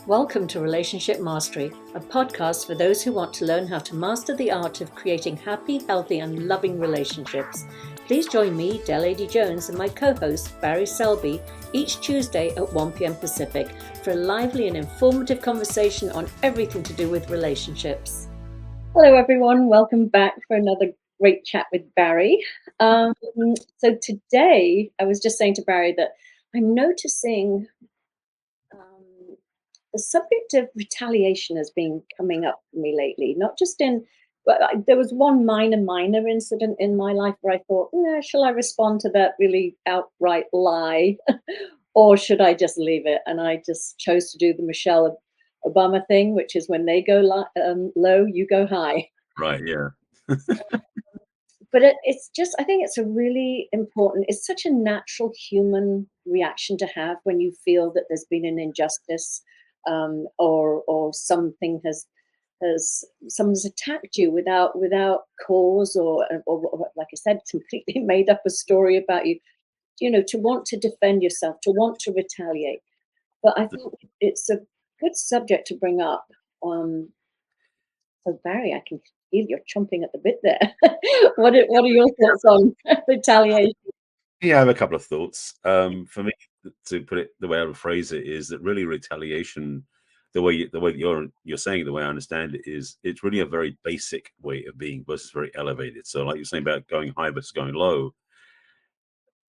Welcome to Relationship Mastery, a podcast for those who want to learn how to master the art of creating happy, healthy, and loving relationships. Please join me, Adey-Jones, and my co-host, Barry Selby, each Tuesday at 1 p.m. Pacific for a lively and informative conversation on everything to do with relationships. Hello, everyone. Welcome back for another great chat with Barry. So today, I was just saying to Barry that I'm noticing the subject of retaliation has been coming up for me lately, not just but there was one minor incident in my life where I thought, shall I respond to that really outright lie or should I just leave it? And I just chose to do the Michelle Obama thing, which is when they go low, you go high. Right, yeah. But it's just, I think it's a really important, it's such a natural human reaction to have when you feel that there's been an injustice, or something someone's attacked you without cause, or like I said, completely made up a story about you, to want to defend yourself, to want to retaliate. But I think it's a good subject to bring up. So Barry, I can feel you're chomping at the bit there. What are your thoughts on retaliation? Yeah, I have a couple of thoughts. For me, to put it the way I would phrase it is that really retaliation, the way you're saying it, the way I understand it, is it's really a very basic way of being versus very elevated. So, like you're saying about going high versus going low,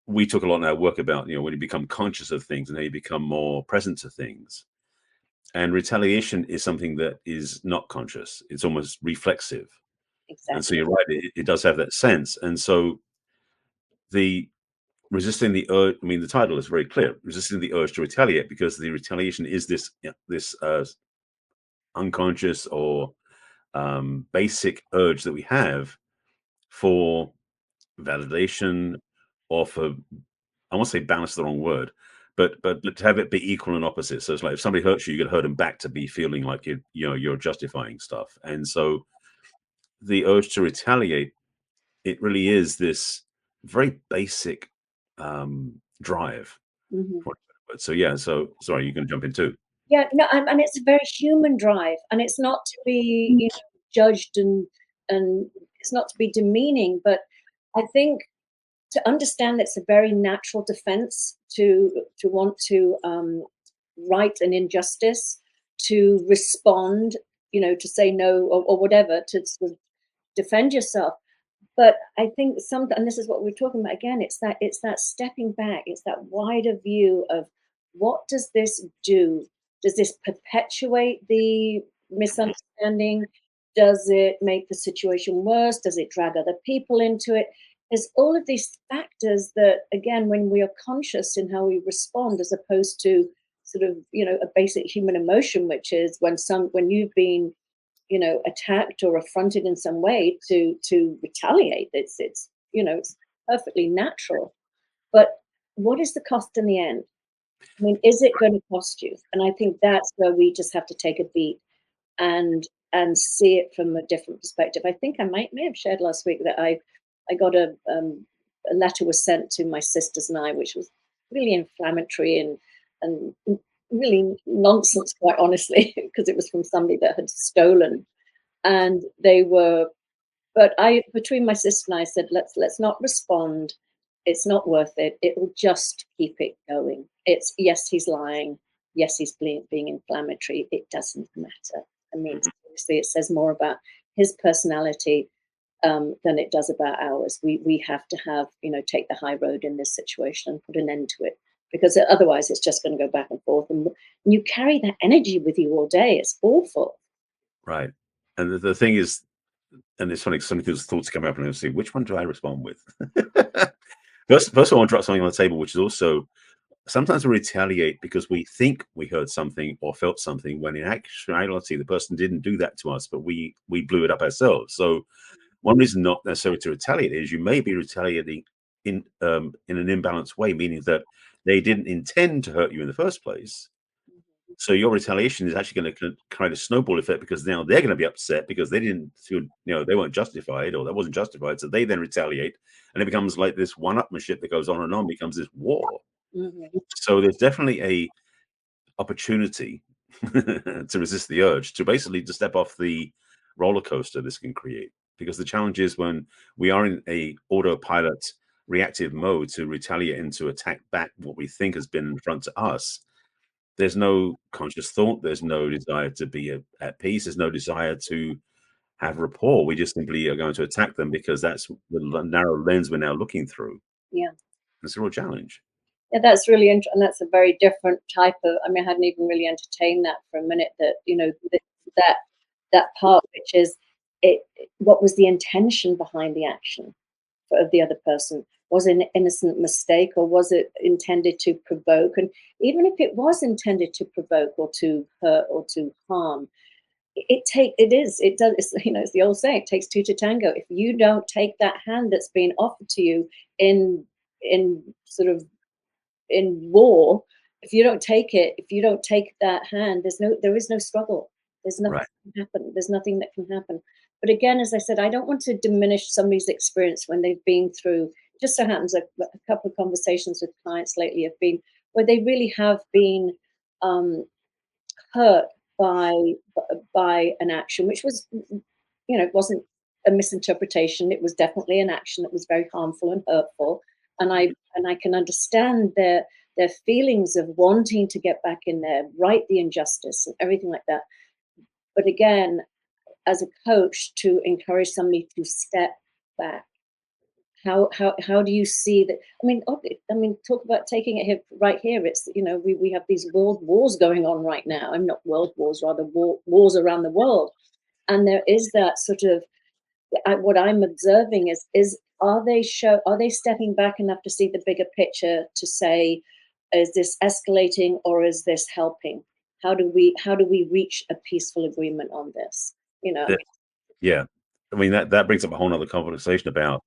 we talk a lot in our work about when you become conscious of things and how you become more present to things. And retaliation is something that is not conscious; it's almost reflexive. Exactly. And so you're right; it does have that sense. And so the resisting the urge, I mean, the title is very clear: resisting the urge to retaliate, because the retaliation is this unconscious or basic urge that we have for validation, or for, I won't say balance, the wrong word, but to have it be equal and opposite. So it's like if somebody hurts you, you got to hurt them back to be feeling like you're justifying stuff. And so the urge to retaliate, it really is this very basic drive. Mm-hmm. So yeah, so sorry, you're going to jump in too. Yeah, no, and it's a very human drive, and it's not to be judged, and it's not to be demeaning, but I think to understand that it's a very natural defense to want to right an injustice, to respond, to say no, or whatever, to sort of defend yourself. But I think and this is what we're talking about again, it's that stepping back, it's that wider view of what does this do? Does this perpetuate the misunderstanding? Does it make the situation worse? Does it drag other people into it? There's all of these factors that, again, when we are conscious in how we respond, as opposed to sort of, a basic human emotion, which is when you've been attacked or affronted in some way, to retaliate. It's perfectly natural. But what is the cost in the end? I mean, is it going to cost you? And I think that's where we just have to take a beat and see it from a different perspective. I think I may have shared last week that I got a letter was sent to my sisters and I, which was really inflammatory and really nonsense, quite honestly, because it was from somebody that had stolen. And between my sister and I said, let's not respond. It's not worth it. It will just keep it going. It's, yes, he's lying. Yes, he's being inflammatory. It doesn't matter. I mean, obviously it says more about his personality than it does about ours. We have to have, take the high road in this situation and put an end to it, because otherwise it's just going to go back and forth. And you carry that energy with you all day. It's awful. Right. And the thing is, and it's funny, some of those thoughts come up and I'll say, which one do I respond with? First of all, I want to drop something on the table, which is also, sometimes we retaliate because we think we heard something or felt something, when in actuality the person didn't do that to us, but we blew it up ourselves. So one reason not necessarily to retaliate is you may be retaliating in an imbalanced way, meaning that they didn't intend to hurt you in the first place. So your retaliation is actually going to kind of snowball effect, because now they're going to be upset because they didn't feel, they weren't justified, or that wasn't justified. So they then retaliate, and it becomes like this one-upmanship that goes on, becomes this war. Mm-hmm. So there's definitely a opportunity to resist the urge to basically to step off the roller coaster this can create. Because the challenge is when we are in a autopilot reactive mode to retaliate and to attack back what we think has been in front to us, there's no conscious thought, there's no desire to be at peace, there's no desire to have rapport. We just simply are going to attack them because that's the narrow lens we're now looking through. Yeah. It's a real challenge. Yeah, that's really interesting. And that's a very different type of, I mean, I hadn't even really entertained that for a minute, that, that, that part, which is it, what was the intention behind the action of the other person? Was it an innocent mistake, or was it intended to provoke? And even if it was intended to provoke or to hurt or to harm, it does, it's the old saying, it takes two to tango. If you don't take that hand that's been offered to you in sort of in war, if you don't take it, if you don't take that hand, there is no struggle. There's nothing Right. that can happen. There's nothing that can happen. But again, as I said, I don't want to diminish somebody's experience when they've been through. Just so happens a couple of conversations with clients lately have been where they really have been hurt by an action, which was, it wasn't a misinterpretation. It was definitely an action that was very harmful and hurtful. And I can understand their feelings of wanting to get back in there, right the injustice and everything like that. But again, as a coach, to encourage somebody to step back. How do you see that? Talk about taking it here, right here. It's, we have these world wars going on right now. I'm not world wars, rather wars around the world. And there is that sort of, what I'm observing is are they stepping back enough to see the bigger picture, to say, is this escalating or is this helping? How do we reach a peaceful agreement on this? Yeah. I mean, that brings up a whole nother conversation about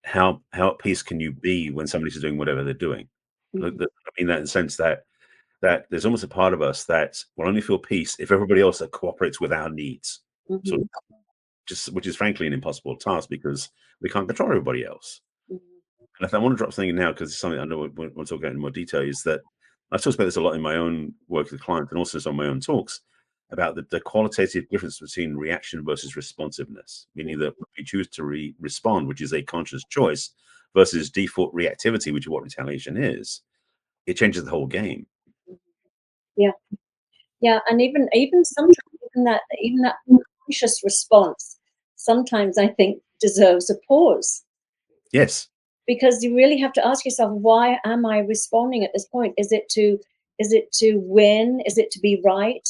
how at peace can you be when somebody's doing whatever they're doing. I Mhm, mean that in the sense that there's almost a part of us that will only feel peace if everybody else that cooperates with our needs. So mhm, just which is frankly an impossible task because we can't control everybody else. mhm, And if I want to drop something in now, because it's something I know we'll talk about in more detail, is that I've talked about this a lot in my own work with clients and also some of my own talks about the qualitative difference between reaction versus responsiveness, meaning that we choose to respond, which is a conscious choice, versus default reactivity, which is what retaliation is. It changes the whole game. mhm. Yeah, yeah, and even sometimes even that conscious response sometimes I think deserves a pause, Yes. because you really have to ask yourself, why am I responding at this point? Is it to win? Is it to be right?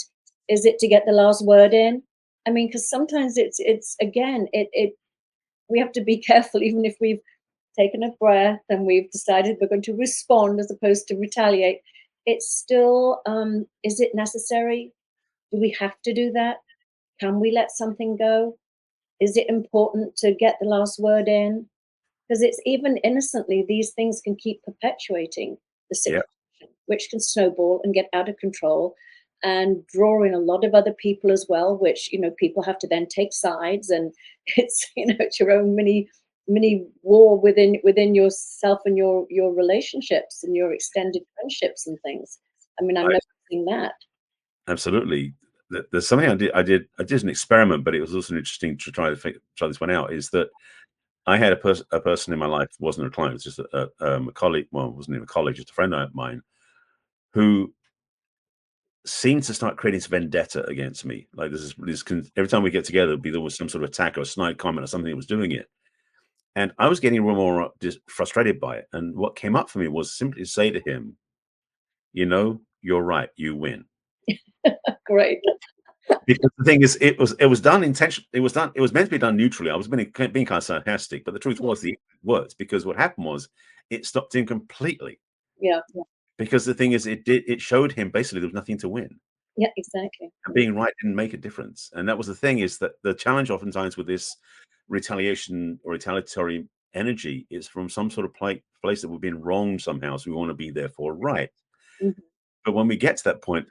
Is it to get the last word in? I mean, because sometimes it's again, it we have to be careful, even if we've taken a breath and we've decided we're going to respond as opposed to retaliate. It's still, is it necessary? Do we have to do that? Can we let something go? Is it important to get the last word in? Because it's, even innocently, these things can keep perpetuating the Yeah. situation, which can snowball and get out of control and draw in a lot of other people as well, which, people have to then take sides. And it's, it's your own mini war within yourself and your relationships and your extended friendships and things. I mean, I'm I, noticing that. absolutely. There's something I did an experiment, but it was also interesting to try this one out. Is that I had a person in my life, wasn't a client, it was just a colleague. Well, it wasn't even a colleague, just a friend of mine, who seemed to start creating this vendetta against me. Like every time we get together, there was some sort of attack or a snide comment or something that was doing it, and I was getting more just frustrated by it. And what came up for me was simply to say to him, you're right, you win. Great. Because the thing is, it was done intentionally. It was meant to be done neutrally. I was being kind of sarcastic, but the truth was the words, because what happened was it stopped him completely. Yeah. Because the thing is, it showed him basically there was nothing to win, Yeah, exactly. and being right didn't make a difference. And that was the thing, is that the challenge oftentimes with this retaliation or retaliatory energy is from some sort of place that we've been wronged somehow, so we want to be therefore right. Mhm, But when we get to that point,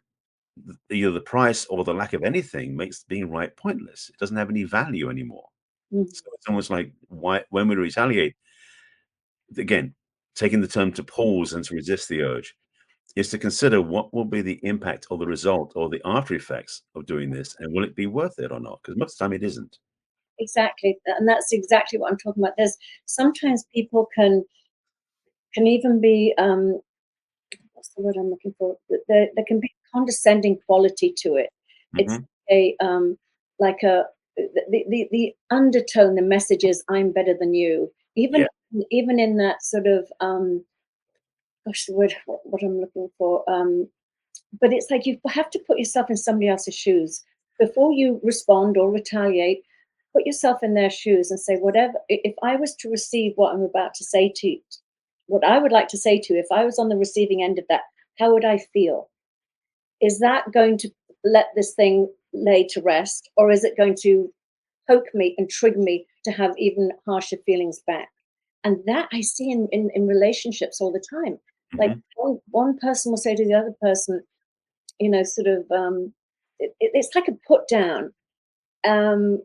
either the price or the lack of anything makes being right pointless. It doesn't have any value anymore. mhm, So it's almost like, why, when we retaliate, again, taking the time to pause and to resist the urge. is to consider what will be the impact or the result or the after effects of doing this, and will it be worth it or not? Because most of the time it isn't. Exactly, and that's exactly what I'm talking about. There's sometimes people can even be, what's the word I'm looking for? There can be condescending quality to it. It's Hmm. a, like a the undertone, the message is, "I'm better than you." Yeah. Even in that sort of, gosh, the word, what I'm looking for, but it's like you have to put yourself in somebody else's shoes before you respond or retaliate. Put yourself in their shoes and say, whatever, if I was to receive what I'm about to say to you, what I would like to say to you, if I was on the receiving end of that, how would I feel? Is that going to let this thing lay to rest, or is it going to poke me and trigger me to have even harsher feelings back? And that I see in relationships all the time. Like Hmm. one person will say to the other person, sort of, it's like a put down,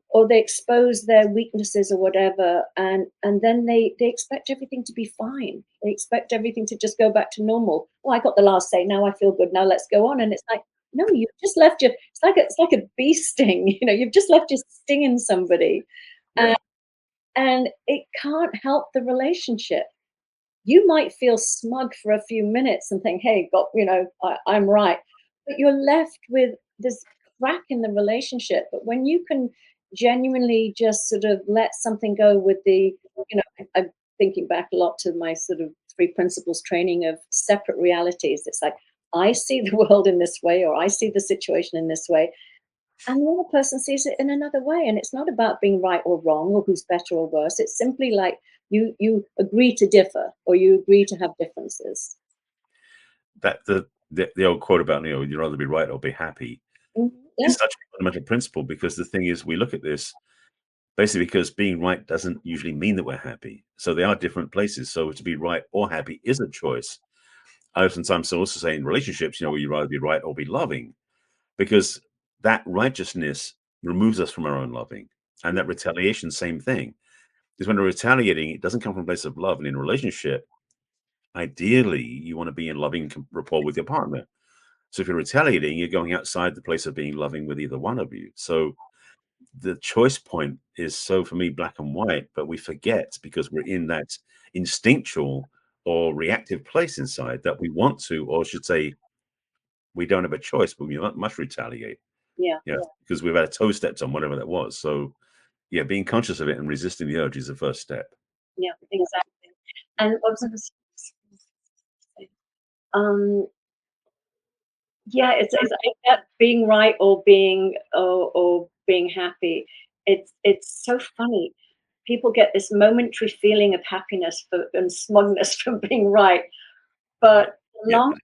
or they expose their weaknesses or whatever, and then they expect everything to be fine. They expect everything to just go back to normal. Oh, I got the last say. Now I feel good. Now let's go on. And it's like, no, you've just left your. It's like a bee sting. You've just left your sting in somebody, Yeah. and it can't help the relationship. You might feel smug for a few minutes and think, hey, I'm right. But you're left with this crack in the relationship. But when you can genuinely just sort of let something go with I'm thinking back a lot to my sort of three principles training of separate realities. It's like, I see the world in this way, or I see the situation in this way, and the other person sees it in another way. And it's not about being right or wrong or who's better or worse. It's simply like you agree to differ, or you agree to have differences. That the old quote about, you'd rather be right or be happy, Yeah, is such a fundamental principle, because the thing is, we look at this basically because being right doesn't usually mean that we're happy. So they are different places. So to be right or happy is a choice. I sometimes also say in relationships, you'd rather be right or be loving, because that righteousness removes us from our own loving. And that retaliation, same thing, is when we're retaliating, it doesn't come from a place of love. And in a relationship, ideally, you want to be in loving rapport with your partner. So if you're retaliating, you're going outside the place of being loving with either one of you. So the choice point is, so for me, black and white, but we forget, because we're in that instinctual or reactive place inside, that we want to, or I should say, we don't have a choice, but we must retaliate. yeah, Yeah, because we've had a toe stepped on, whatever that was. So yeah, being conscious of it and resisting the urge is the first step. yeah, exactly. And what was I going to say? Um, yeah, it's like that being right or being happy. It's so funny. People get this momentary feeling of happiness and smugness from being right, but Yeah. long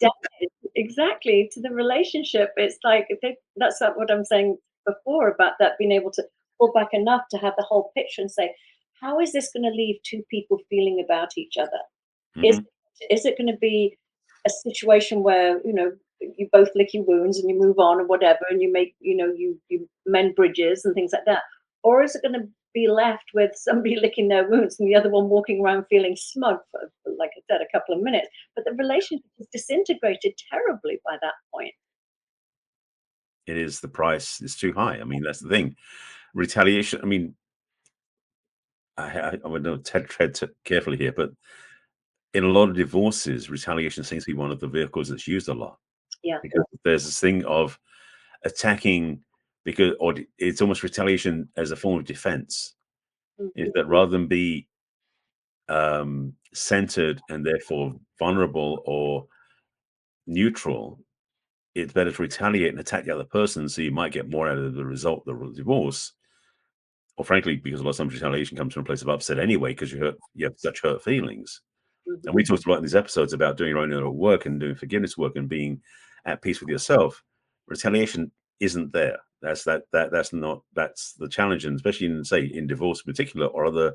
damage, exactly, to the relationship. It's like that's what I'm saying before about that, being able to pull back enough to have the whole picture and say, how is this going to leave two people feeling about each other? Is Hmm. is it going to be a situation where you both lick your wounds and you move on or whatever, and you make you mend bridges and things like that, or is it going to be left with somebody licking their wounds and the other one walking around feeling smug for, like I said, a couple of minutes, but the relationship is disintegrated terribly by that point. It is, the price is too high. I mean, that's the thing. Retaliation. I mean, I would know tread carefully here, but in a lot of divorces, retaliation seems to be one of the vehicles that's used a lot, Yeah. because there's this thing of attacking, because, or it's almost retaliation as a form of defense. Is Mhm. that rather than be centered and therefore vulnerable or neutral, it's better to retaliate and attack the other person, so you might get more out of the result of the divorce. Or frankly, because a lot of times retaliation comes from a place of upset anyway, because you have such hurt feelings. And Mhm. we talked a lot in these episodes about doing your own inner work and doing forgiveness work and being at peace with yourself. Retaliation isn't there. That's the challenge, and especially in, say, in divorce in particular, or other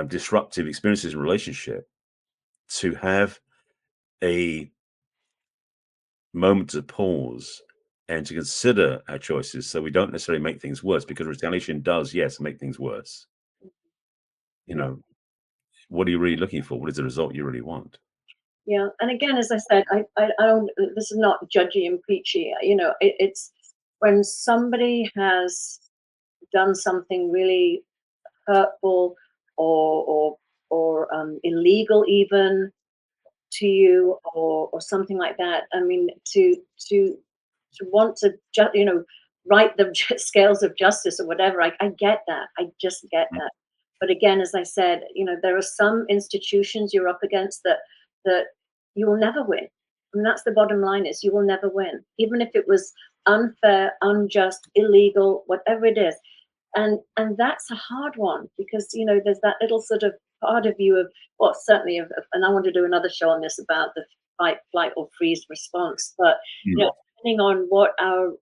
disruptive experiences in relationship, to have a moment to pause and to consider our choices, so we don't necessarily make things worse, because retaliation does, yes, make things worse. You Yeah. know, what are you really looking for? What is the result you really want? Yeah. And again, as I said, I don't, this is not judgy and preachy. It's when somebody has done something really hurtful or illegal even to you or something like that. I mean, to want to right the scales of justice or whatever. I get that. I just get that. But again, as I said, there are some institutions you're up against that you will never win. I mean, that's the bottom line, is you will never win, even if it was unfair, unjust, illegal, whatever it is. And that's a hard one, because there's that little sort of part of you of, well, certainly and I want to do another show on this about the fight, flight, or freeze response. But Mm. depending on what our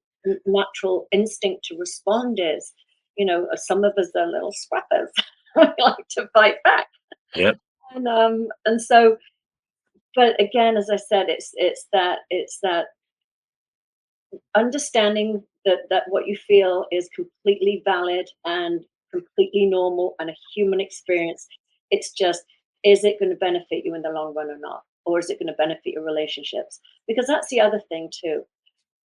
natural instinct to respond is, some of us are little scrappers. We like to fight back. Yep. And so, but again, as I said, it's that understanding that what you feel is completely valid and completely normal and a human experience. It's just, is it going to benefit you in the long run or not? Or is it going to benefit your relationships? Because that's the other thing too.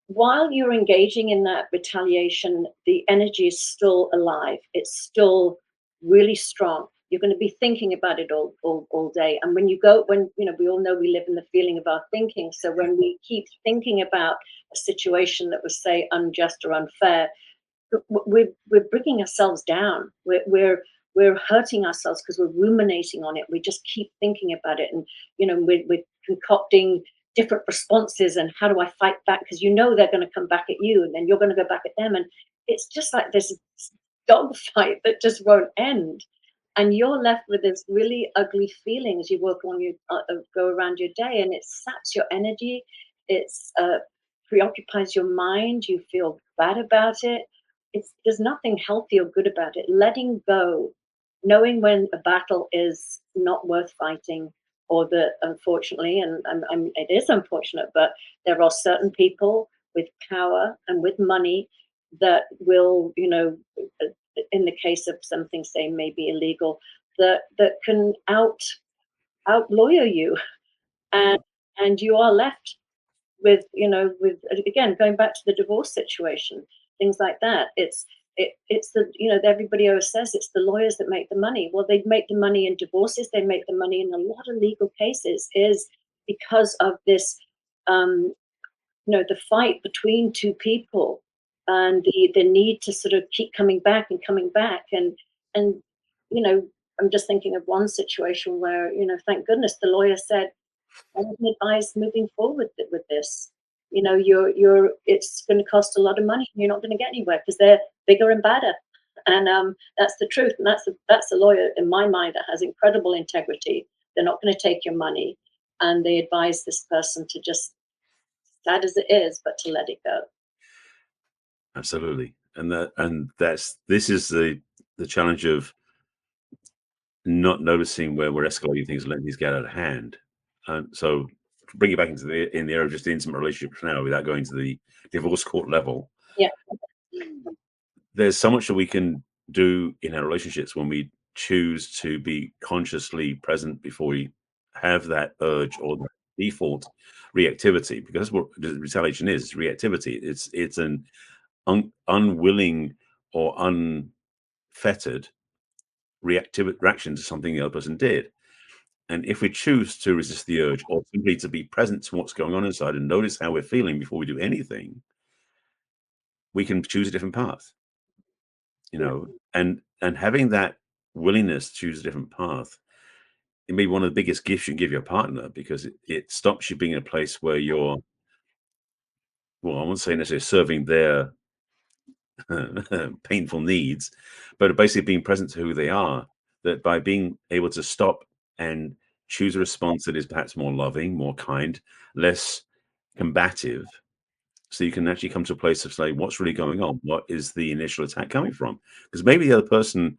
While you're engaging in that retaliation, the energy is still alive. It's still really strong. You're going to be thinking about it all day. And we all know we live in the feeling of our thinking. So when we keep thinking about a situation that was, say, unjust or unfair, we're bringing ourselves down. We're hurting ourselves because we're ruminating on it. We just keep thinking about it, and we're concocting different responses. And how do I fight back? Because they're going to come back at you, and then you're going to go back at them, and it's just like this dog fight that just won't end. And you're left with this really ugly feeling as you work on your go around your day, and it saps your energy. It's preoccupies your mind. You feel bad about it. There's nothing healthy or good about it. Letting go, knowing when a battle is not worth fighting, or that unfortunately, and it is unfortunate, but there are certain people with power and with money that will, in the case of something, say, maybe illegal, that can out lawyer you, and you are left with again, going back to the divorce situation, things like that. It's the everybody always says it's the lawyers that make the money. Well, they make the money in divorces. They make the money in a lot of legal cases, is because of this um, the fight between two people, and the need to sort of keep coming back and coming back. And you know I'm just thinking of one situation where, thank goodness the lawyer said, I wouldn't advise moving forward with this. It's going to cost a lot of money, and you're not going to get anywhere because they're bigger and badder. And that's the truth. And that's a lawyer in my mind that has incredible integrity. They're not going to take your money, and they advise this person to just, sad as it is, but to let it go. Absolutely. This is the challenge of not noticing where we're escalating things and letting things get out of hand. And so to bring it back into in the area of just intimate relationships now, without going to the divorce court level, Yeah. there's so much that we can do in our relationships when we choose to be consciously present before we have that urge or the default reactivity, because that's what retaliation is. It's reactivity. It's an unwilling or unfettered reaction to something the other person did. And if we choose to resist the urge, or simply to be present to what's going on inside and notice how we're feeling before we do anything, we can choose a different path. And having that willingness to choose a different path, it may be one of the biggest gifts you can give your partner, because it stops you being in a place where you're, well, I won't say necessarily serving their painful needs, but basically being present to who they are. That by being able to stop and choose a response that is perhaps more loving, more kind, less combative, so you can actually come to a place of saying, what's really going on? What is the initial attack coming from? Because maybe the other person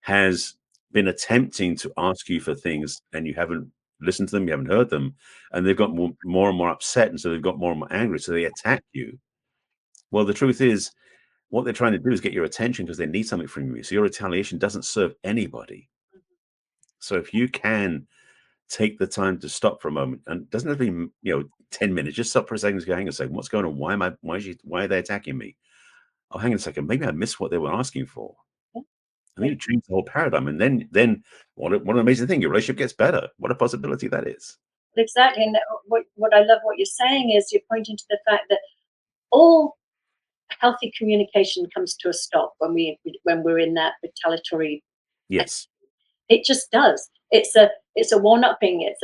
has been attempting to ask you for things, and you haven't listened to them, you haven't heard them, and they've got more and more upset, and so they've got more and more angry, so they attack you. Well, the truth is, what they're trying to do is get your attention because they need something from you. So your retaliation doesn't serve anybody. So if you can take the time to stop for a moment, and it doesn't have to be 10 minutes. Just stop for a second and go, hang on a second, what's going on? Why are they attacking me? Oh, hang on a second, maybe I missed what they were asking for. And then you change the whole paradigm, and then what an amazing thing! Your relationship gets better. What a possibility that is. Exactly. And what I love what you're saying is you're pointing to the fact that all healthy communication comes to a stop when we're in that retaliatory. Yes. It just does. It's a one-upping. You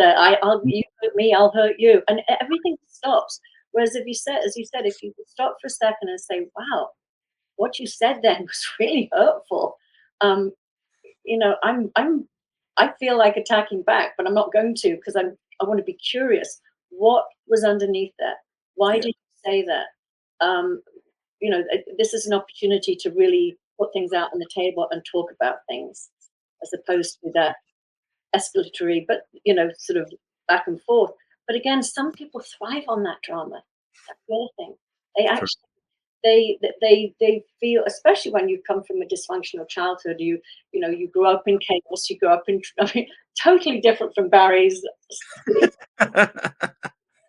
hurt me, I'll hurt you, and everything stops. Whereas as you said, if you could stop for a second and say, "Wow, what you said then was really hurtful," um, I feel like attacking back, but I'm not going to, because I want to be curious. What was underneath that? Why Yeah. did you say that? Um, this is an opportunity to really put things out on the table and talk about things, as opposed to that escalatory, but sort of back and forth. But again, some people thrive on that drama. That's the other thing. They True. actually they feel, especially when you come from a dysfunctional childhood, you grew up in chaos, you grew up in, I mean, totally different from Barry's.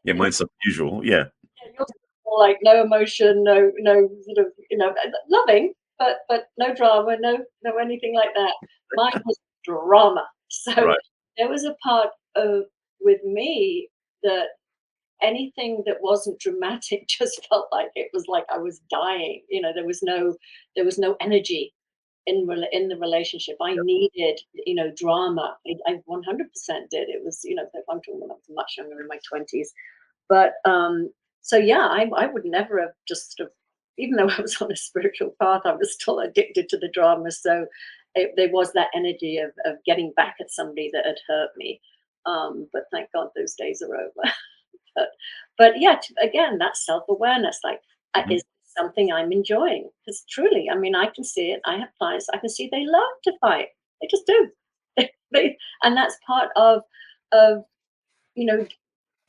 Yeah, mine's unusual. Yeah. Yours is more like no emotion, no sort of, loving, but no drama, no anything like that. Mine was drama. So Right. there was a part of with me that anything that wasn't dramatic just felt like it was like I was dying. There was no energy in the relationship. I needed, drama. I 100% did. It was, I'm talking when I was much younger, in my 20s. But so yeah, I would never have just sort of, even though I was on a spiritual path, I was still addicted to the drama. So there was that energy of getting back at somebody that had hurt me. But thank God those days are over. but yeah, again, that's self-awareness. Like, Mhm. is this something I'm enjoying? Because truly, I mean, I can see it. I have clients, I can see they love to fight. They just do. And that's part of you know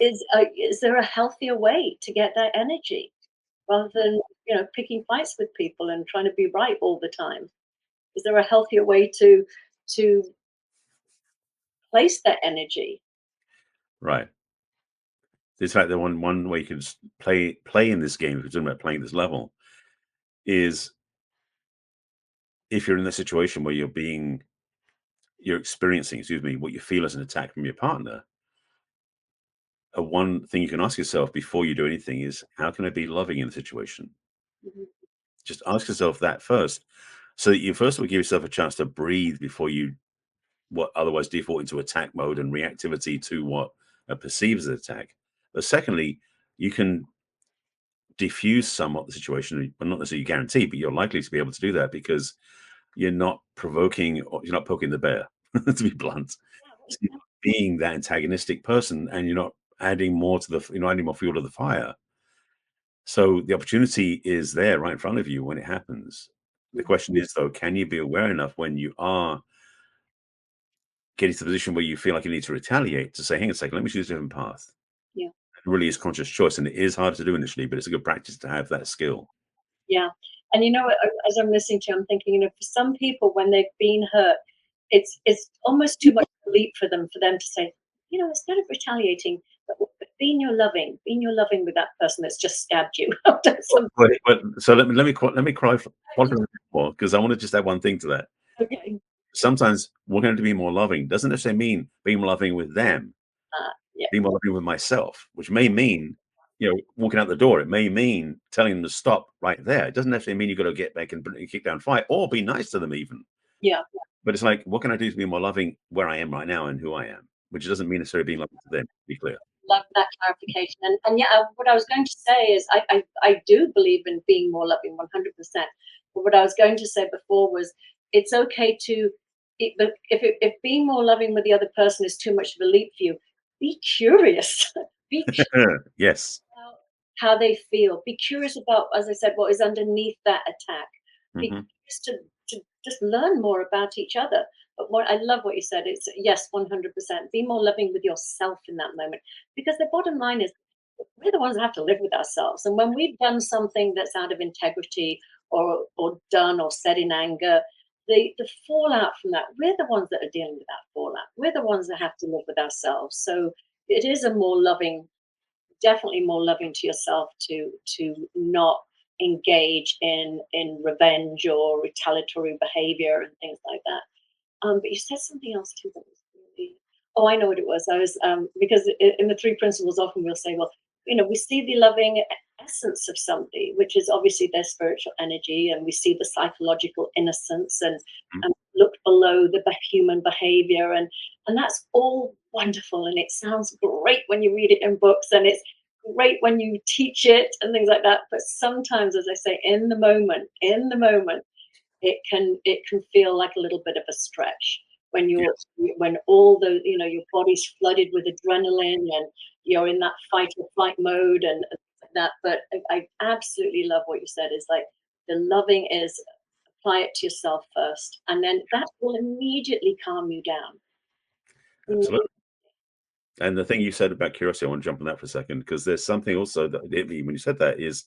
is there a healthier way to get that energy, rather than picking fights with people and trying to be right all the time? Is there a healthier way to place that energy? Right. In fact, the one way you can play in this game, if you're talking about playing this level, is if you're in a situation where you're experiencing, excuse me, what you feel as an attack from your partner. One thing you can ask yourself before you do anything is, how can I be loving in the situation? Mhm. Just ask yourself that first, so that you first of all give yourself a chance to breathe before you what otherwise default into attack mode and reactivity to what perceives as an attack. But secondly, you can diffuse somewhat the situation, but not necessarily guarantee, but you're likely to be able to do that because you're not provoking, or you're not poking the bear, to be blunt. So you're not being that antagonistic person, and you're not adding more to adding more fuel to the fire. So the opportunity is there right in front of you when it happens. The Mhm. question is, though, can you be aware enough when you are getting to the position where you feel like you need to retaliate, to say, hang on a second, let me choose a different path? Yeah. It really is conscious choice, and it is hard to do initially, but it's a good practice to have that skill. Yeah. And as I'm listening to you, I'm thinking, for some people, when they've been hurt, it's almost too much of a leap for them to say, instead of retaliating, but being your loving with that person that's just stabbed you. That's So let me qualify a bit more, because I want to just add one thing to that. okay. Sometimes we're going to be more loving doesn't necessarily mean being more loving with them, Yeah. being more loving with myself, which may mean, walking out the door. It may mean telling them to stop right there. It doesn't necessarily mean you've got to get back and kick down, fight, or be nice to them even. Yeah. But it's like, what can I do to be more loving where I am right now and who I am? Which doesn't mean necessarily being loving to them, to be clear. Love that clarification. And yeah, what I was going to say is I do believe in being more loving 100%. But what I was going to say before was, it's okay to, but if being more loving with the other person is too much of a leap for you, be curious. Be Yes. about how they feel. Be curious about, as I said, what is underneath that attack. Be Hmm. curious to just learn more about each other. But what I love what you said, it's yes, 100%. Be more loving with yourself in that moment. Because the bottom line is, we're the ones that have to live with ourselves. And when we've done something that's out of integrity, or done or said in anger, the fallout from that, we're the ones that are dealing with that fallout. We're the ones that have to live with ourselves. So it is a more loving, definitely more loving to yourself to not engage in revenge or retaliatory behavior and things like that. But you said something else too that was really. Oh, I know what it was. I was because in the three principles, often we'll say, well, we see the loving essence of somebody, which is obviously their spiritual energy, and we see the psychological innocence, and look below the human behavior, and that's all wonderful, and it sounds great when you read it in books, and it's great when you teach it and things like that. But sometimes, as I say, in the moment, it can feel like a little bit of a stretch when when all the your body's flooded with adrenaline and you're in that fight or flight mode and that. But I absolutely love what you said, is like the loving is apply it to yourself first, and then that will immediately calm you down. Absolutely. And the thing you said about curiosity, I want to jump on that for a second, because there's something also that hit me when you said that is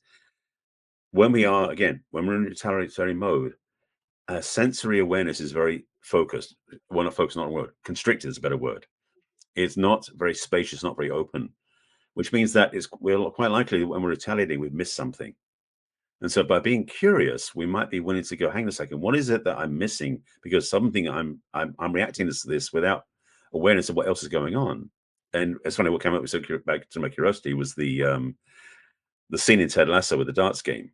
when we're in retaliatory mode, sensory awareness is very focused. Well, not focused, not a word. Constricted is a better word. It's not very spacious, not very open, which means that we're quite likely when we're retaliating, we've missed something. And so by being curious, we might be willing to go, hang on a second, what is it that I'm missing? Because something I'm reacting to this without awareness of what else is going on. And it's funny, what came up with, so back to my curiosity, was the scene in Ted Lasso with the darts game,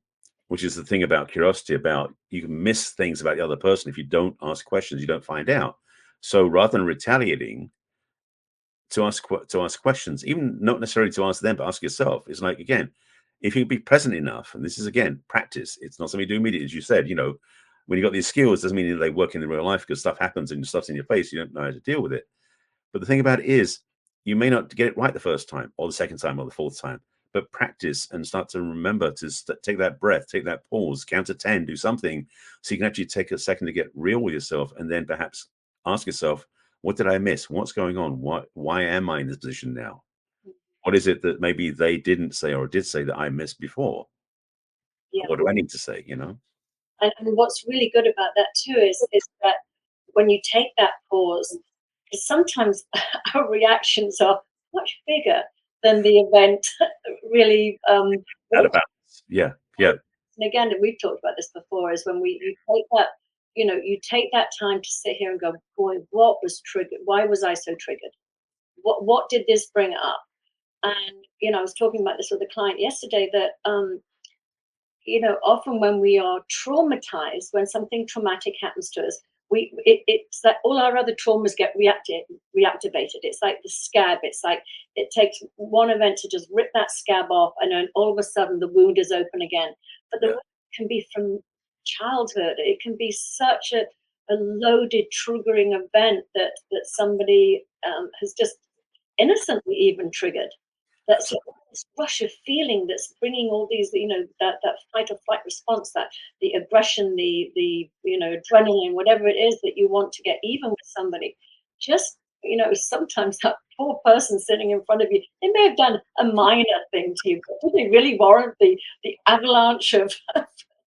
which is the thing about curiosity, about you can miss things about the other person if you don't ask questions, you don't find out. So rather than retaliating, to ask questions, even not necessarily to ask them, but ask yourself. It's like, again, if you be present enough, and this is again practice, it's not something you do immediately, as you said. When you got these skills, doesn't mean they work in the real life, because stuff happens and stuff's in your face, you don't know how to deal with it. But the thing about it is, you may not get it right the first time or the second time or the fourth time, but practice and start to remember to take that breath, take that pause, count to 10, do something, so you can actually take a second to get real with yourself, and then perhaps ask yourself, what did I miss? What's going on? Why am I in this position now? What is it that maybe they didn't say or did say that I missed before? Yeah. What do I need to say? And what's really good about that too is that when you take that pause, because sometimes our reactions are much bigger than the event really. Out of balance. Yeah. Yeah. And again, we've talked about this before, is when you take that, you take that time to sit here and go, boy, what was triggered? Why was I so triggered? What did this bring up? And I was talking about this with a client yesterday that often when we are traumatized, when something traumatic happens to us, it's like all our other traumas get reactivated. It's like the scab. It's like it takes one event to just rip that scab off, and then all of a sudden the wound is open again. But the wound can be from childhood. It can be such a loaded, triggering event that somebody has just innocently even triggered. That's this rush of feeling that's bringing all these, that fight or flight response, that the aggression, the adrenaline, whatever it is that you want to get even with somebody. Just, sometimes that poor person sitting in front of you, they may have done a minor thing to you, but do they really warrant the avalanche of?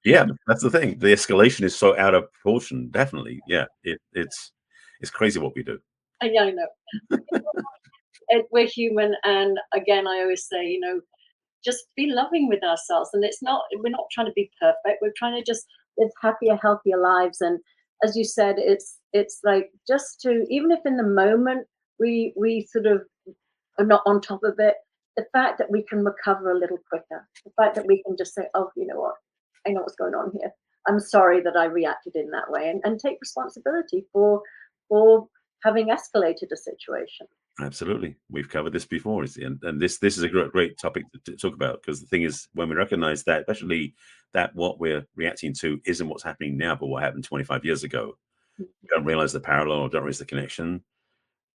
Yeah, that's the thing. The escalation is so out of proportion. Definitely. Yeah. It's crazy what we do. Yeah, I know. We're human, and again, I always say, just be loving with ourselves, and we're not trying to be perfect. We're trying to just live happier, healthier lives. And as you said, it's like, just to, even if in the moment we sort of are not on top of it, the fact that we can recover a little quicker, the fact that we can just say, oh, you know what, I know what's going on here, I'm sorry that I reacted in that way, and take responsibility for having escalated a situation. Absolutely. We've covered this before. And this is a great topic to talk about, because the thing is, when we recognize that, especially that what we're reacting to isn't what's happening now, but what happened 25 years ago, we don't realize the parallel, or don't realize the connection.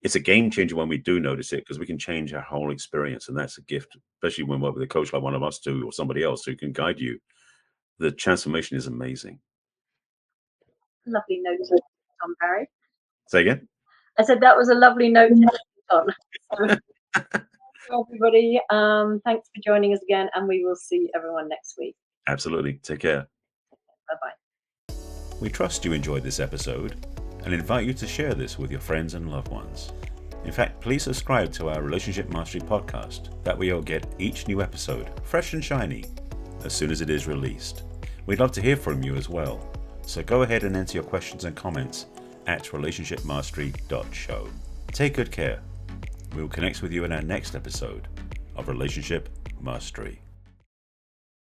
It's a game changer when we do notice it, because we can change our whole experience. And that's a gift, especially when we're with a coach like one of us two, or somebody else who can guide you. The transformation is amazing. Lovely note, Tom Barry. Say again? I said that was a lovely note to end on. So, everybody, thanks for joining us again, and we will see everyone next week. Absolutely. Take care. Bye-bye. We trust you enjoyed this episode and invite you to share this with your friends and loved ones. In fact, please subscribe to our Relationship Mastery podcast. That way you'll get each new episode fresh and shiny as soon as it is released. We'd love to hear from you as well. So go ahead and enter your questions and comments at relationshipmastery.show. Take good care. We will connect with you in our next episode of Relationship Mastery.